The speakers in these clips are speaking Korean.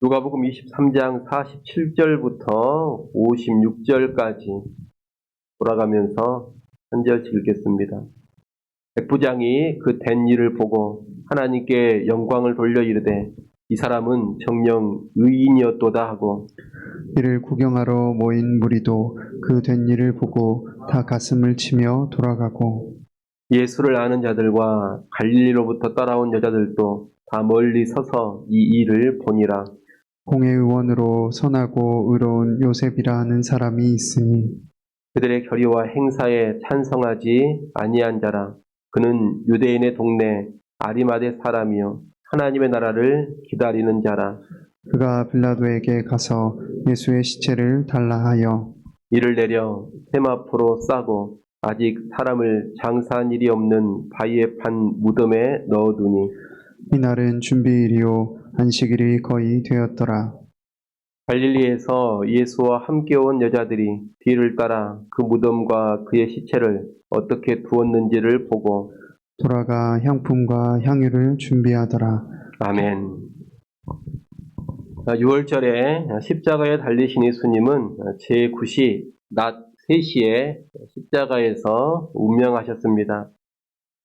누가복음 23장 47절부터 56절까지 돌아가면서 한 절씩 읽겠습니다. 백부장이 그 된 일을 보고 하나님께 영광을 돌려 이르되 이 사람은 정녕 의인이었도다 하고, 이를 구경하러 모인 무리도 그 된 일을 보고 다 가슴을 치며 돌아가고, 예수를 아는 자들과 갈릴리로부터 따라온 여자들도 다 멀리 서서 이 일을 보니라. 공회 의원으로 선하고 의로운 요셉이라 하는 사람이 있으니 그들의 결의와 행사에 찬성하지 아니한 자라. 그는 유대인의 동네 아리마대 사람이요 하나님의 나라를 기다리는 자라. 그가 빌라도에게 가서 예수의 시체를 달라 하여 이를 내려 세마포로 싸고 아직 사람을 장사한 일이 없는 바위에 판 무덤에 넣어두니, 이날은 준비일이요 안식일이 거의 되었더라. 갈릴리에서 예수와 함께 온 여자들이 뒤를 따라 그 무덤과 그의 시체를 어떻게 두었는지를 보고 돌아가 향품과 향유를 준비하더라. 아멘. 6월절에 십자가에 달리신 예수님은 제9시 낮 3시에 십자가에서 운명하셨습니다.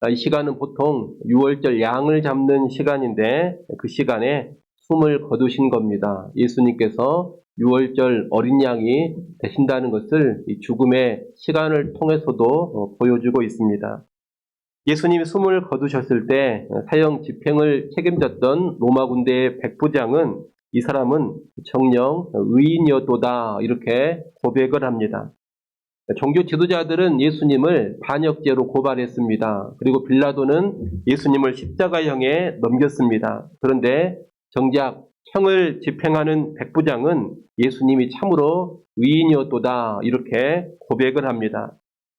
이 시간은 보통 6월절 양을 잡는 시간인데 그 시간에 숨을 거두신 겁니다. 예수님께서 6월절 어린 양이 되신다는 것을 이 죽음의 시간을 통해서도 보여주고 있습니다. 예수님이 숨을 거두셨을 때 사형 집행을 책임졌던 로마 군대의 백부장은 이 사람은 정녕 의인이었도다 이렇게 고백을 합니다. 종교 지도자들은 예수님을 반역죄로 고발했습니다. 그리고 빌라도는 예수님을 십자가형에 넘겼습니다. 그런데 정작 형을 집행하는 백부장은 예수님이 참으로 의인이었도다 이렇게 고백을 합니다.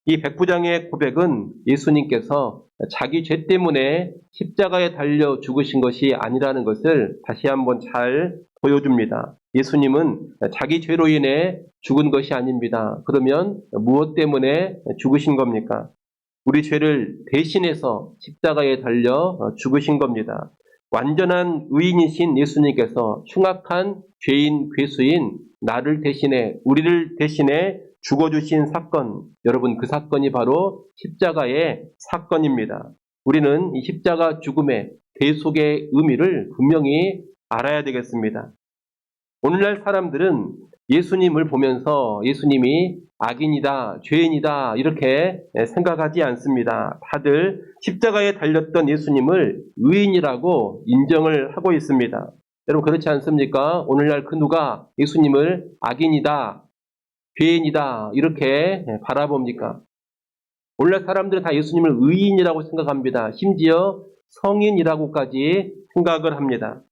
이 백부장의 고백은 예수님께서 자기 죄 때문에 십자가에 달려 죽으신 것이 아니라는 것을 다시 한번 잘 보여줍니다. 예수님은 자기 죄로 인해 죽은 것이 아닙니다. 그러면 무엇 때문에 죽으신 겁니까? 우리 죄를 대신해서 십자가에 달려 죽으신 겁니다. 완전한 의인이신 예수님께서 흉악한 죄인 괴수인 나를 대신해, 우리를 대신해 죽어주신 사건, 여러분 그 사건이 바로 십자가의 사건입니다. 우리는 이 십자가 죽음의 대속의 의미를 분명히 알아야 되겠습니다. 오늘날 사람들은 예수님을 보면서 예수님이 악인이다, 죄인이다 이렇게 생각하지 않습니다. 다들 십자가에 달렸던 예수님을 의인이라고 인정을 하고 있습니다. 여러분 그렇지 않습니까? 오늘날 그 누가 예수님을 악인이다, 죄인이다 이렇게 바라봅니까? 오늘날 사람들은 다 예수님을 의인이라고 생각합니다. 심지어 성인이라고까지 생각을 합니다.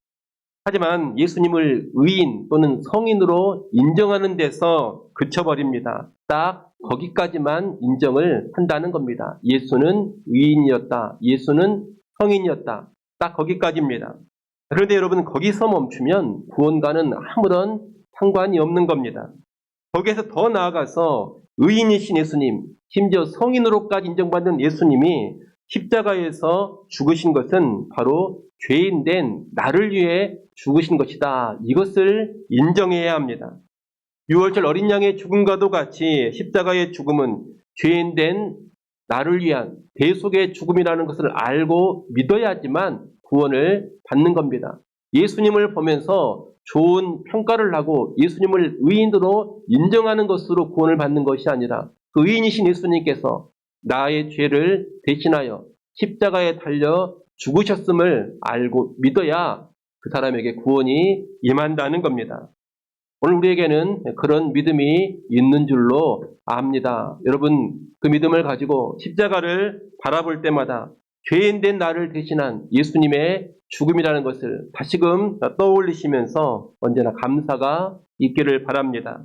하지만 예수님을 의인 또는 성인으로 인정하는 데서 그쳐버립니다. 딱 거기까지만 인정을 한다는 겁니다. 예수는 의인이었다. 예수는 성인이었다. 딱 거기까지입니다. 그런데 여러분 거기서 멈추면 구원과는 아무런 상관이 없는 겁니다. 거기에서 더 나아가서 의인이신 예수님, 심지어 성인으로까지 인정받는 예수님이 십자가에서 죽으신 것은 바로 죄인 된 나를 위해 죽으신 것이다. 이것을 인정해야 합니다. 6월절 어린 양의 죽음과도 같이 십자가의 죽음은 죄인 된 나를 위한 대속의 죽음이라는 것을 알고 믿어야지만 구원을 받는 겁니다. 예수님을 보면서 좋은 평가를 하고 예수님을 의인으로 인정하는 것으로 구원을 받는 것이 아니라 그 의인이신 예수님께서 나의 죄를 대신하여 십자가에 달려 죽으셨음을 알고 믿어야 그 사람에게 구원이 임한다는 겁니다. 오늘 우리에게는 그런 믿음이 있는 줄로 압니다. 여러분 그 믿음을 가지고 십자가를 바라볼 때마다 죄인 된 나를 대신한 예수님의 죽음이라는 것을 다시금 떠올리시면서 언제나 감사가 있기를 바랍니다.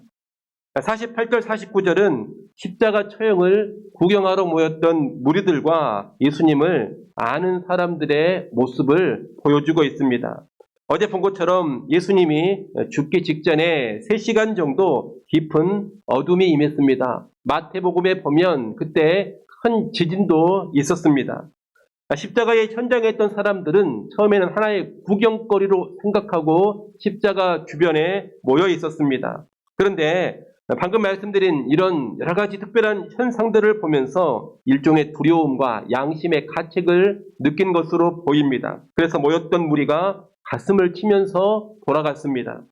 48절 49절은 십자가 처형을 구경하러 모였던 무리들과 예수님을 아는 사람들의 모습을 보여주고 있습니다. 어제 본 것처럼 예수님이 죽기 직전에 3시간 정도 깊은 어둠이 임했습니다. 마태복음에 보면 그때 큰 지진도 있었습니다. 십자가의 현장에 있던 사람들은 처음에는 하나의 구경거리로 생각하고 십자가 주변에 모여 있었습니다. 그런데 방금 말씀드린 이런 여러 가지 특별한 현상들을 보면서 일종의 두려움과 양심의 가책을 느낀 것으로 보입니다. 그래서 모였던 무리가 가슴을 치면서 돌아갔습니다.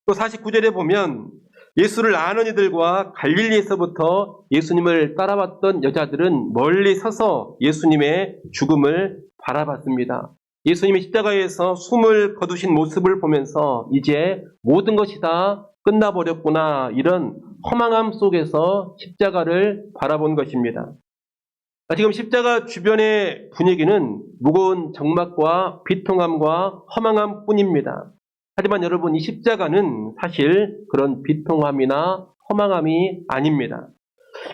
또 49절에 보면 예수를 아는 이들과 갈릴리에서부터 예수님을 따라왔던 여자들은 멀리 서서 예수님의 죽음을 바라봤습니다. 예수님이 십자가에서 숨을 거두신 모습을 보면서 이제 모든 것이 다 끝나버렸구나, 이런 허망함 속에서 십자가를 바라본 것입니다. 지금 십자가 주변의 분위기는 무거운 적막과 비통함과 허망함 뿐입니다. 하지만 여러분, 이 십자가는 사실 그런 비통함이나 허망함이 아닙니다.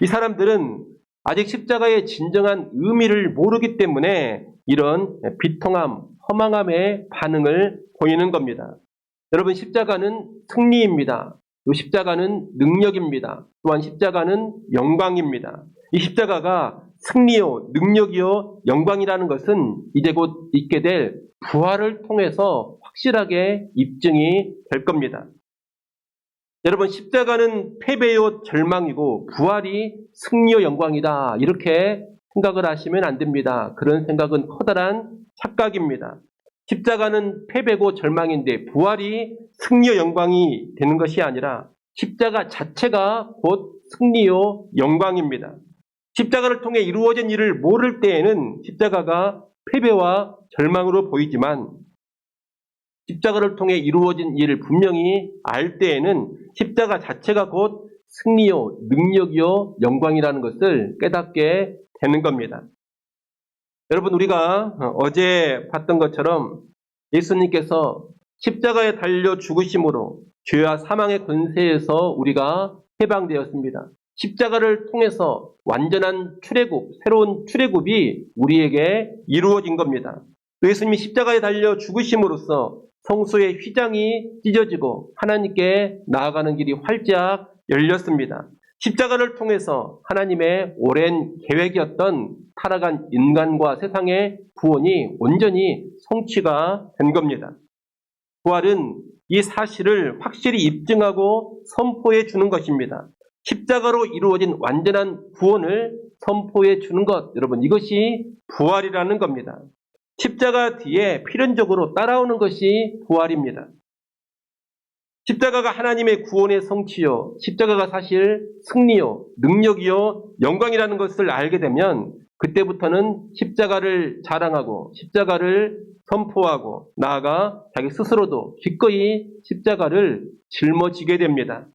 이 사람들은 아직 십자가의 진정한 의미를 모르기 때문에 이런 비통함, 허망함의 반응을 보이는 겁니다. 여러분, 십자가는 승리입니다. 또 십자가는 능력입니다. 또한 십자가는 영광입니다. 이 십자가가 승리요, 능력이요, 영광이라는 것은 이제 곧 있게 될 부활을 통해서 확실하게 입증이 될 겁니다. 여러분, 십자가는 패배요, 절망이고 부활이 승리요, 영광이다, 이렇게 생각을 하시면 안 됩니다. 그런 생각은 커다란 착각입니다. 십자가는 패배고 절망인데 부활이 승리요, 영광이 되는 것이 아니라 십자가 자체가 곧 승리요, 영광입니다. 십자가를 통해 이루어진 일을 모를 때에는 십자가가 패배와 절망으로 보이지만 십자가를 통해 이루어진 일을 분명히 알 때에는 십자가 자체가 곧 승리요, 능력이요, 영광이라는 것을 깨닫게 되는 겁니다. 여러분, 우리가 어제 봤던 것처럼 예수님께서 십자가에 달려 죽으심으로 죄와 사망의 권세에서 우리가 해방되었습니다. 십자가를 통해서 완전한 출애굽, 새로운 출애굽이 우리에게 이루어진 겁니다. 예수님이 십자가에 달려 죽으심으로써 성소의 휘장이 찢어지고 하나님께 나아가는 길이 활짝 열렸습니다. 십자가를 통해서 하나님의 오랜 계획이었던 타락한 인간과 세상의 구원이 온전히 성취가 된 겁니다. 부활은 이 사실을 확실히 입증하고 선포해 주는 것입니다. 십자가로 이루어진 완전한 구원을 선포해 주는 것, 여러분, 이것이 부활이라는 겁니다. 십자가 뒤에 필연적으로 따라오는 것이 부활입니다. 십자가가 하나님의 구원의 성취요, 십자가가 사실 승리요, 능력이요, 영광이라는 것을 알게 되면 그때부터는 십자가를 자랑하고 십자가를 선포하고 나아가 자기 스스로도 기꺼이 십자가를 짊어지게 됩니다.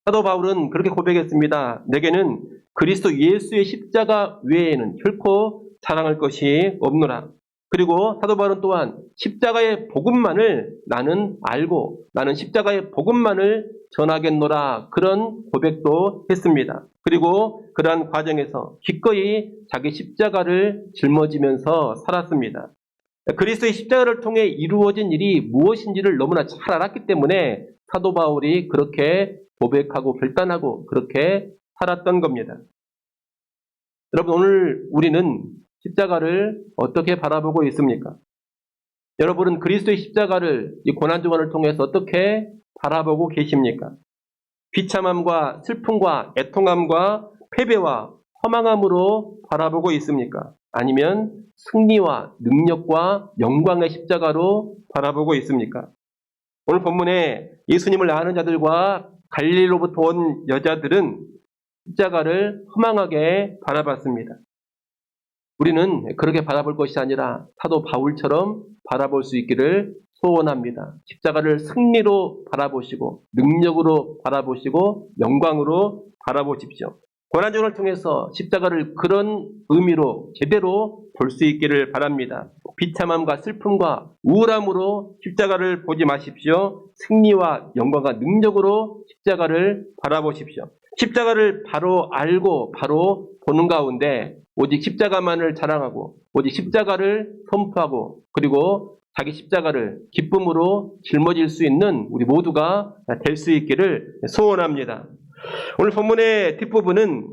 사도 바울은 그렇게 고백했습니다. 내게는 그리스도 예수의 십자가 외에는 결코 자랑할 것이 없노라. 그리고 사도 바울은 또한 십자가의 복음만을 나는 알고 나는 십자가의 복음만을 전하겠노라, 그런 고백도 했습니다. 그리고 그러한 과정에서 기꺼이 자기 십자가를 짊어지면서 살았습니다. 그리스도의 십자가를 통해 이루어진 일이 무엇인지를 너무나 잘 알았기 때문에 사도 바울이 그렇게 고백하고 결단하고 그렇게 살았던 겁니다. 여러분, 오늘 우리는 십자가를 어떻게 바라보고 있습니까? 여러분은 그리스도의 십자가를 이 고난주간을 통해서 어떻게 바라보고 계십니까? 비참함과 슬픔과 애통함과 패배와 허망함으로 바라보고 있습니까? 아니면 승리와 능력과 영광의 십자가로 바라보고 있습니까? 오늘 본문에 예수님을 아는 자들과 갈릴리로부터 온 여자들은 십자가를 허망하게 바라봤습니다. 우리는 그렇게 바라볼 것이 아니라 사도 바울처럼 바라볼 수 있기를 소원합니다. 십자가를 승리로 바라보시고 능력으로 바라보시고 영광으로 바라보십시오. 고난주간을 통해서 십자가를 그런 의미로 제대로 볼 수 있기를 바랍니다. 비참함과 슬픔과 우울함으로 십자가를 보지 마십시오. 승리와 영광과 능력으로 십자가를 바라보십시오. 십자가를 바로 알고 바로 보는 가운데 오직 십자가만을 자랑하고 오직 십자가를 선포하고 그리고 자기 십자가를 기쁨으로 짊어질 수 있는 우리 모두가 될 수 있기를 소원합니다. 오늘 본문의 뒷부분은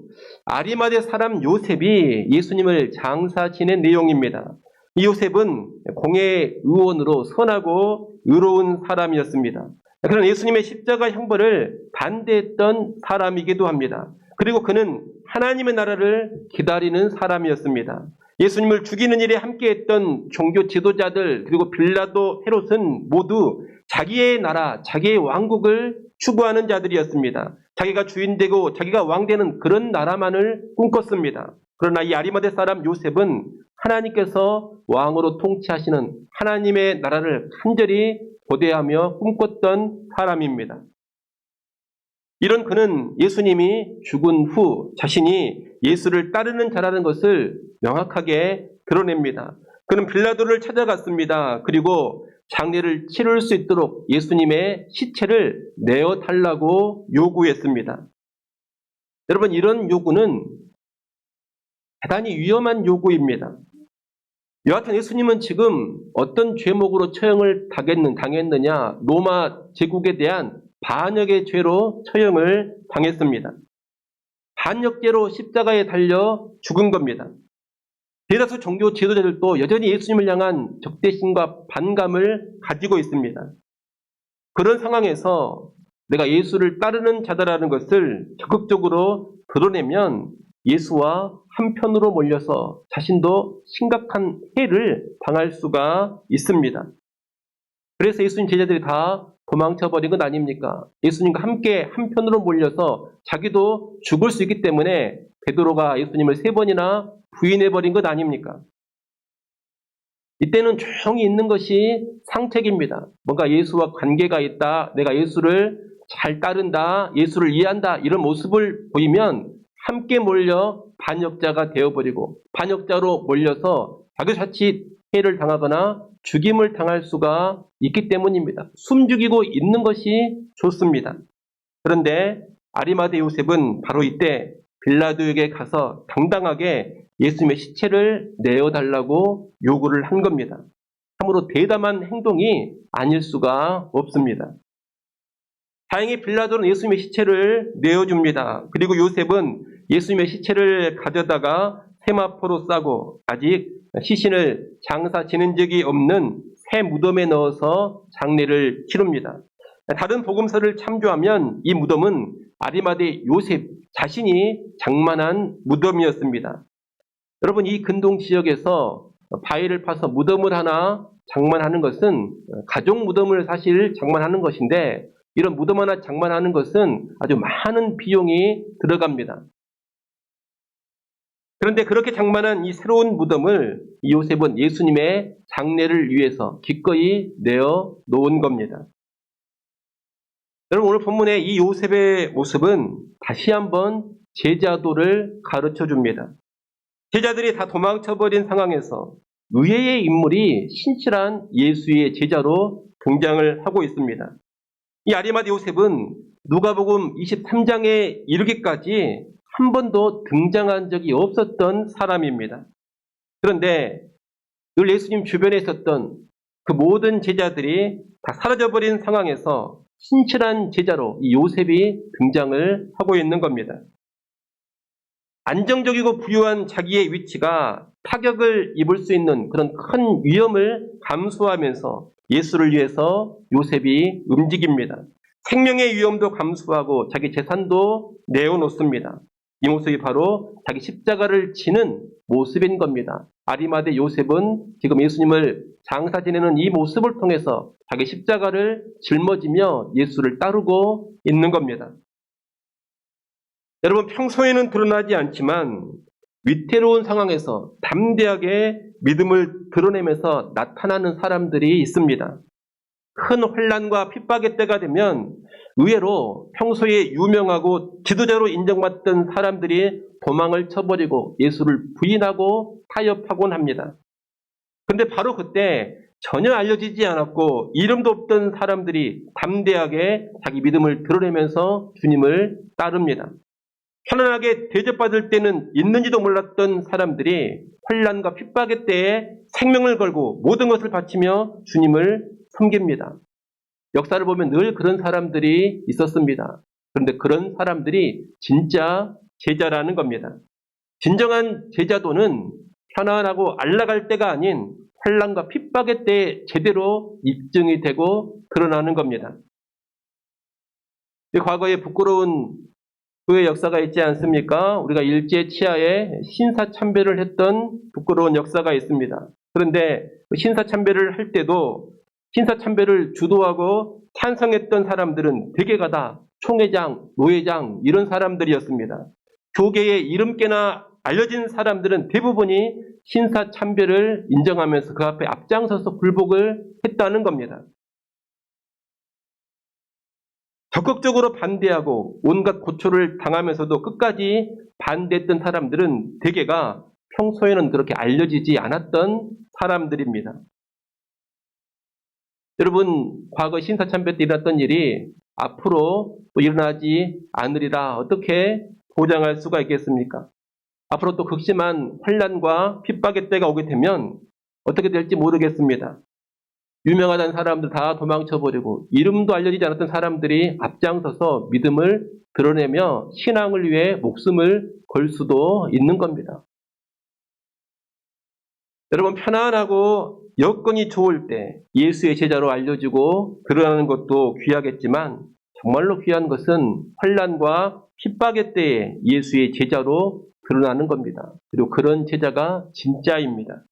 아리마대 사람 요셉이 예수님을 장사 지낸 내용입니다. 이 요셉은 공의 의원으로 선하고 의로운 사람이었습니다. 그런 예수님의 십자가 형벌을 반대했던 사람이기도 합니다. 그리고 그는 하나님의 나라를 기다리는 사람이었습니다. 예수님을 죽이는 일에 함께했던 종교 지도자들 그리고 빌라도, 헤롯은 모두 자기의 나라, 자기의 왕국을 추구하는 자들이었습니다. 자기가 주인되고 자기가 왕되는 그런 나라만을 꿈꿨습니다. 그러나 이 아리마대 사람 요셉은 하나님께서 왕으로 통치하시는 하나님의 나라를 간절히 고대하며 꿈꿨던 사람입니다. 이런 그는 예수님이 죽은 후 자신이 예수를 따르는 자라는 것을 명확하게 드러냅니다. 그는 빌라도를 찾아갔습니다. 그리고 장례를 치를 수 있도록 예수님의 시체를 내어달라고 요구했습니다. 여러분, 이런 요구는 대단히 위험한 요구입니다. 여하튼 예수님은 지금 어떤 죄목으로 처형을 당했느냐? 로마 제국에 대한 반역의 죄로 처형을 당했습니다. 반역죄로 십자가에 달려 죽은 겁니다. 대다수 종교 지도자들도 여전히 예수님을 향한 적대심과 반감을 가지고 있습니다. 그런 상황에서 내가 예수를 따르는 자다라는 것을 적극적으로 드러내면 예수와 한편으로 몰려서 자신도 심각한 해를 당할 수가 있습니다. 그래서 예수님 제자들이 다 도망쳐버린 것 아닙니까? 예수님과 함께 한편으로 몰려서 자기도 죽을 수 있기 때문에 베드로가 예수님을 3번이나 부인해버린 것 아닙니까? 이때는 조용히 있는 것이 상책입니다. 뭔가 예수와 관계가 있다, 내가 예수를 잘 따른다, 예수를 이해한다, 이런 모습을 보이면 함께 몰려 반역자가 되어버리고 반역자로 몰려서 자기자칫 해를 당하거나 죽임을 당할 수가 있기 때문입니다. 숨죽이고 있는 것이 좋습니다. 그런데 아리마대 요셉은 바로 이때 빌라도에게 가서 당당하게 예수님의 시체를 내어달라고 요구를 한 겁니다. 참으로 대담한 행동이 아닐 수가 없습니다. 다행히 빌라도는 예수님의 시체를 내어줍니다. 그리고 요셉은 예수님의 시체를 가져다가 세마포로 싸고 아직 시신을 장사 지낸 적이 없는 새 무덤에 넣어서 장례를 치릅니다. 다른 복음서를 참조하면 이 무덤은 아리마대 요셉 자신이 장만한 무덤이었습니다. 여러분, 이 근동 지역에서 바위를 파서 무덤을 하나 장만하는 것은 가족 무덤을 사실 장만하는 것인데 이런 무덤 하나 장만하는 것은 아주 많은 비용이 들어갑니다. 그런데 그렇게 장만한 이 새로운 무덤을 이 요셉은 예수님의 장례를 위해서 기꺼이 내어 놓은 겁니다. 여러분, 오늘 본문의 이 요셉의 모습은 다시 한번 제자도를 가르쳐 줍니다. 제자들이 다 도망쳐버린 상황에서 의외의 인물이 신실한 예수의 제자로 등장을 하고 있습니다. 이 아리마대 요셉은 누가복음 23장에 이르기까지 한 번도 등장한 적이 없었던 사람입니다. 그런데 늘 예수님 주변에 있었던 그 모든 제자들이 다 사라져버린 상황에서 신실한 제자로 이 요셉이 등장을 하고 있는 겁니다. 안정적이고 부유한 자기의 위치가 타격을 입을 수 있는 그런 큰 위험을 감수하면서 예수를 위해서 요셉이 움직입니다. 생명의 위험도 감수하고 자기 재산도 내어놓습니다. 이 모습이 바로 자기 십자가를 지는 모습인 겁니다. 아리마대 요셉은 지금 예수님을 장사 지내는 이 모습을 통해서 자기 십자가를 짊어지며 예수를 따르고 있는 겁니다. 여러분, 평소에는 드러나지 않지만 위태로운 상황에서 담대하게 믿음을 드러내면서 나타나는 사람들이 있습니다. 큰 혼란과 핍박의 때가 되면 의외로 평소에 유명하고 지도자로 인정받던 사람들이 도망을 쳐버리고 예수를 부인하고 타협하곤 합니다. 그런데 바로 그때 전혀 알려지지 않았고 이름도 없던 사람들이 담대하게 자기 믿음을 드러내면서 주님을 따릅니다. 편안하게 대접받을 때는 있는지도 몰랐던 사람들이 혼란과 핍박의 때에 생명을 걸고 모든 것을 바치며 주님을 섬깁니다. 역사를 보면 늘 그런 사람들이 있었습니다. 그런데 그런 사람들이 진짜 제자라는 겁니다. 진정한 제자도는 편안하고 안락할 때가 아닌 환난과 핍박의 때에 제대로 입증이 되고 드러나는 겁니다. 과거에 부끄러운 그의 역사가 있지 않습니까? 우리가 일제 치하에 신사참배를 했던 부끄러운 역사가 있습니다. 그런데 신사참배를 할 때도 신사참배를 주도하고 찬성했던 사람들은 대개가 다 총회장, 노회장 이런 사람들이었습니다. 교계의 이름께나 알려진 사람들은 대부분이 신사참배를 인정하면서 그 앞에 앞장서서 굴복을 했다는 겁니다. 적극적으로 반대하고 온갖 고초를 당하면서도 끝까지 반대했던 사람들은 대개가 평소에는 그렇게 알려지지 않았던 사람들입니다. 여러분, 과거 신사참배 때 일어났던 일이 앞으로 또 일어나지 않으리라 어떻게 보장할 수가 있겠습니까? 앞으로 또 극심한 환난과 핍박의 때가 오게 되면 어떻게 될지 모르겠습니다. 유명하다는 사람들 다 도망쳐버리고 이름도 알려지지 않았던 사람들이 앞장서서 믿음을 드러내며 신앙을 위해 목숨을 걸 수도 있는 겁니다. 여러분, 편안하고 여건이 좋을 때 예수의 제자로 알려지고 드러나는 것도 귀하겠지만 정말로 귀한 것은 환난과 핍박의 때에 예수의 제자로 드러나는 겁니다. 그리고 그런 제자가 진짜입니다.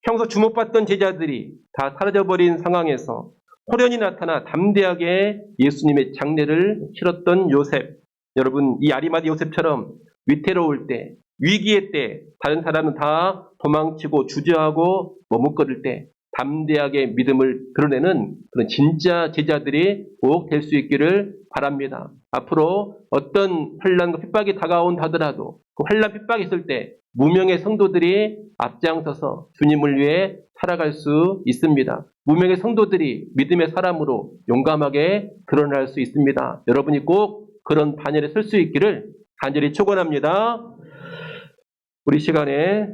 평소 주목받던 제자들이 다 사라져버린 상황에서 호련히 나타나 담대하게 예수님의 장례를 치렀던 요셉. 여러분, 이 아리마대 요셉처럼 위태로울 때, 위기의 때 다른 사람은 다 도망치고 주저하고 머뭇거릴 때 담대하게 믿음을 드러내는 그런 진짜 제자들이 꼭 될 수 있기를 바랍니다. 앞으로 어떤 환난과 핍박이 다가온다 하더라도 그 환난 핍박이 있을 때 무명의 성도들이 앞장서서 주님을 위해 살아갈 수 있습니다. 무명의 성도들이 믿음의 사람으로 용감하게 드러날 수 있습니다. 여러분이 꼭 그런 반열에 설 수 있기를 간절히 축원합니다. 우리 시간에